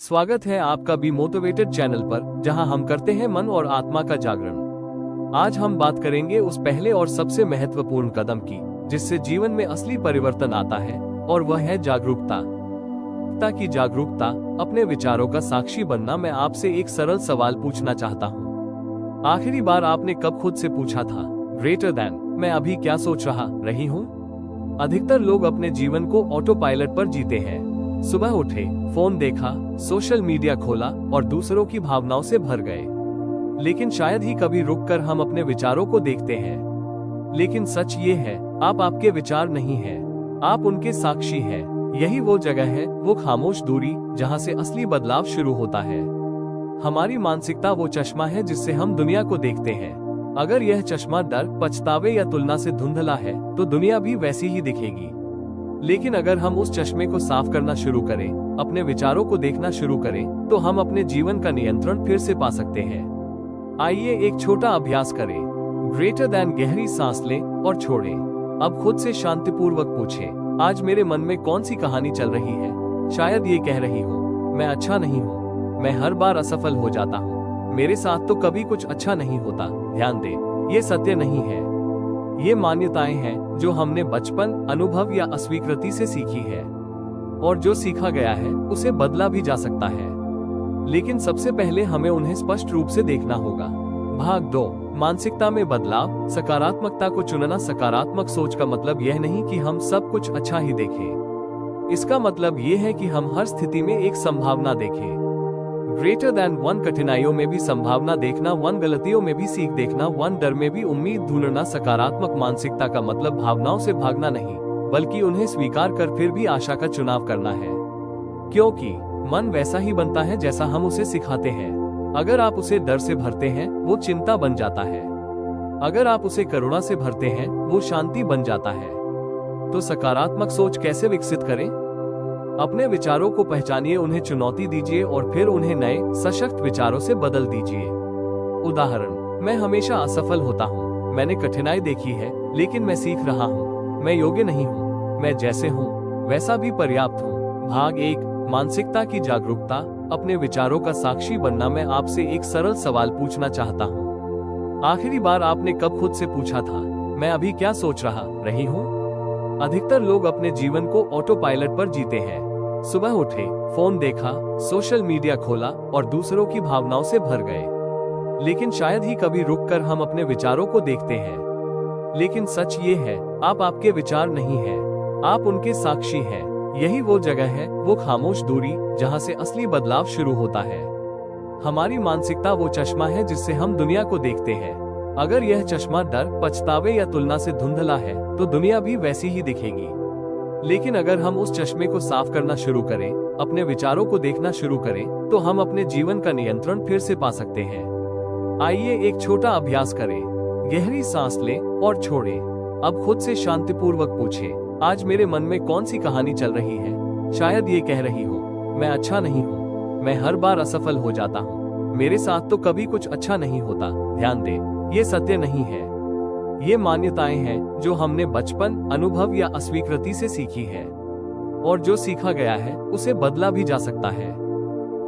स्वागत है आपका बी मोटिवेटेड चैनल पर, जहां हम करते हैं मन और आत्मा का जागरण। आज हम बात करेंगे उस पहले और सबसे महत्वपूर्ण कदम की जिससे जीवन में असली परिवर्तन आता है, और वह है जागरूकता। ताकि जागरूकता, अपने विचारों का साक्षी बनना। मैं आपसे एक सरल सवाल पूछना चाहता हूँ। आखिरी बार आपने कब खुद से पूछा था, ग्रेटर देन मैं अभी क्या सोच रही हूँ? अधिकतर लोग अपने जीवन को ऑटो पायलट पर जीते हैं। सुबह उठे, फोन देखा, सोशल मीडिया खोला और दूसरों की भावनाओं से भर गए। लेकिन शायद ही कभी रुककर हम अपने विचारों को देखते हैं। लेकिन सच ये है, आप आपके विचार नहीं हैं, आप उनके साक्षी हैं। यही वो जगह है, वो खामोश दूरी जहां से असली बदलाव शुरू होता है। हमारी मानसिकता वो चश्मा है जिससे हम दुनिया को देखते हैं। अगर यह चश्मा डर, पछतावे या तुलना से धुंधला है तो दुनिया भी वैसी ही दिखेगी। लेकिन अगर हम उस चश्मे को साफ करना शुरू करें, अपने विचारों को देखना शुरू करें, तो हम अपने जीवन का नियंत्रण फिर से पा सकते हैं। आइए एक छोटा अभ्यास करें। ग्रेटर देन गहरी सांस लें और छोड़ें। अब खुद से शांतिपूर्वक पूछें, आज मेरे मन में कौन सी कहानी चल रही है? शायद ये कह रही हो, मैं अच्छा नहीं हूँ, मैं हर बार असफल हो जाता हूँ, मेरे साथ तो कभी कुछ अच्छा नहीं होता। ध्यान दें, ये सत्य नहीं है। ये मान्यताएं हैं जो हमने बचपन, अनुभव या अस्वीकृति से सीखी है, और जो सीखा गया है उसे बदला भी जा सकता है। लेकिन सबसे पहले हमें उन्हें स्पष्ट रूप से देखना होगा। भाग 2, मानसिकता में बदलाव, सकारात्मकता को चुनना। सकारात्मक सोच का मतलब यह नहीं कि हम सब कुछ अच्छा ही देखें। इसका मतलब ये है कि हम हर स्थिति में एक संभावना देखें। ग्रेटर देन 1 कठिनाइयों में भी संभावना देखना, 1 गलतियों में भी सीख देखना, 1 डर में भी उम्मीद ढूंढना। सकारात्मक मानसिकता का मतलब भावनाओं से भागना नहीं, बल्कि उन्हें स्वीकार कर फिर भी आशा का चुनाव करना है। क्योंकि मन वैसा ही बनता है जैसा हम उसे सिखाते हैं। अगर आप उसे डर से भरते हैं, वो चिंता बन जाता है। अगर आप उसे करुणा से भरते हैं, वो शांति बन जाता है। तो सकारात्मक सोच कैसे विकसित करें? अपने विचारों को पहचानिए, उन्हें चुनौती दीजिए और फिर उन्हें नए, सशक्त विचारों से बदल दीजिए। उदाहरण, मैं हमेशा असफल होता हूँ, मैंने कठिनाई देखी है, लेकिन मैं सीख रहा हूँ। मैं योग्य नहीं हूँ, मैं जैसे हूँ वैसा भी पर्याप्त हूँ। भाग 1, मानसिकता की जागरूकता, अपने विचारों का साक्षी बनना। मैं आपसे एक सरल सवाल पूछना चाहता हूँ। आखिरी बार आपने कब खुद से पूछा था, मैं अभी क्या सोच रही हूँ? अधिकतर लोग अपने जीवन को ऑटो पायलट पर जीते हैं। सुबह उठे, फोन देखा, सोशल मीडिया खोला और दूसरों की भावनाओं से भर गए। लेकिन शायद ही कभी रुककर हम अपने विचारों को देखते हैं। लेकिन सच ये है, आप आपके विचार नहीं हैं, आप उनके साक्षी हैं। यही वो जगह है, वो खामोश दूरी जहां से असली बदलाव शुरू होता है। हमारी मानसिकता वो चश्मा है जिससे हम दुनिया को देखते हैं। अगर यह चश्मा डर, पछतावे या तुलना से धुंधला है तो दुनिया भी वैसी ही दिखेगी। लेकिन अगर हम उस चश्मे को साफ करना शुरू करें, अपने विचारों को देखना शुरू करें, तो हम अपने जीवन का नियंत्रण फिर से पा सकते हैं। आइए एक छोटा अभ्यास करें। गहरी सांस लें और छोड़ें। अब खुद से शांतिपूर्वक पूछें, आज मेरे मन में कौन सी कहानी चल रही है? शायद ये कह रही हो, मैं अच्छा नहीं हूँ, मैं हर बार असफल हो जाता हूँ, मेरे साथ तो कभी कुछ अच्छा नहीं होता। ध्यान दें, ये सत्य नहीं है। ये मान्यताएं हैं जो हमने बचपन, अनुभव या अस्वीकृति से सीखी है, और जो सीखा गया है उसे बदला भी जा सकता है।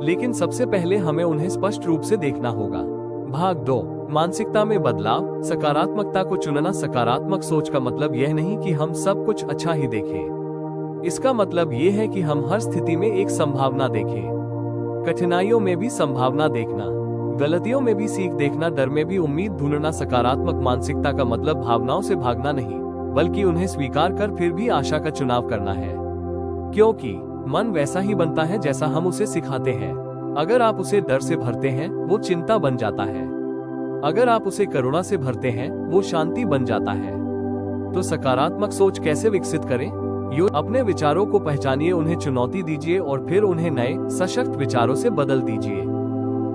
लेकिन सबसे पहले हमें उन्हें स्पष्ट रूप से देखना होगा। भाग 2, मानसिकता में बदलाव, सकारात्मकता को चुनना। सकारात्मक सोच का मतलब यह नहीं कि हम सब कुछ अच्छा ही देखें। इसका मतलब ये है कि हम हर स्थिति में एक संभावना देखें। कठिनाइयों में भी संभावना देखना, गलतियों में भी सीख देखना, डर में भी उम्मीद ढूंढना। सकारात्मक मानसिकता का मतलब भावनाओं से भागना नहीं, बल्कि उन्हें स्वीकार कर फिर भी आशा का चुनाव करना है। क्योंकि मन वैसा ही बनता है जैसा हम उसे सिखाते हैं। अगर आप उसे डर से भरते हैं, वो चिंता बन जाता है। अगर आप उसे करुणा से भरते हैं, वो शांति बन जाता है। तो सकारात्मक सोच कैसे विकसित करें? अपने विचारों को पहचानिए, उन्हें चुनौती दीजिए और फिर उन्हें नए, सशक्त विचारों से बदल दीजिए।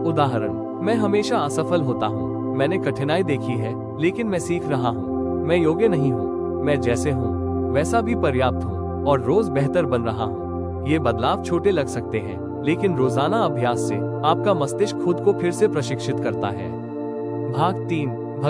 उदाहरण, मैं हमेशा असफल होता हूँ, मैंने कठिनाई देखी है, लेकिन मैं सीख रहा हूँ। मैं योग्य नहीं हूँ, मैं जैसे हूँ वैसा भी पर्याप्त हूँ, और रोज बेहतर बन रहा हूँ। ये बदलाव छोटे लग सकते हैं, लेकिन रोजाना अभ्यास से आपका मस्तिष्क खुद को फिर से प्रशिक्षित करता है। भाग 3,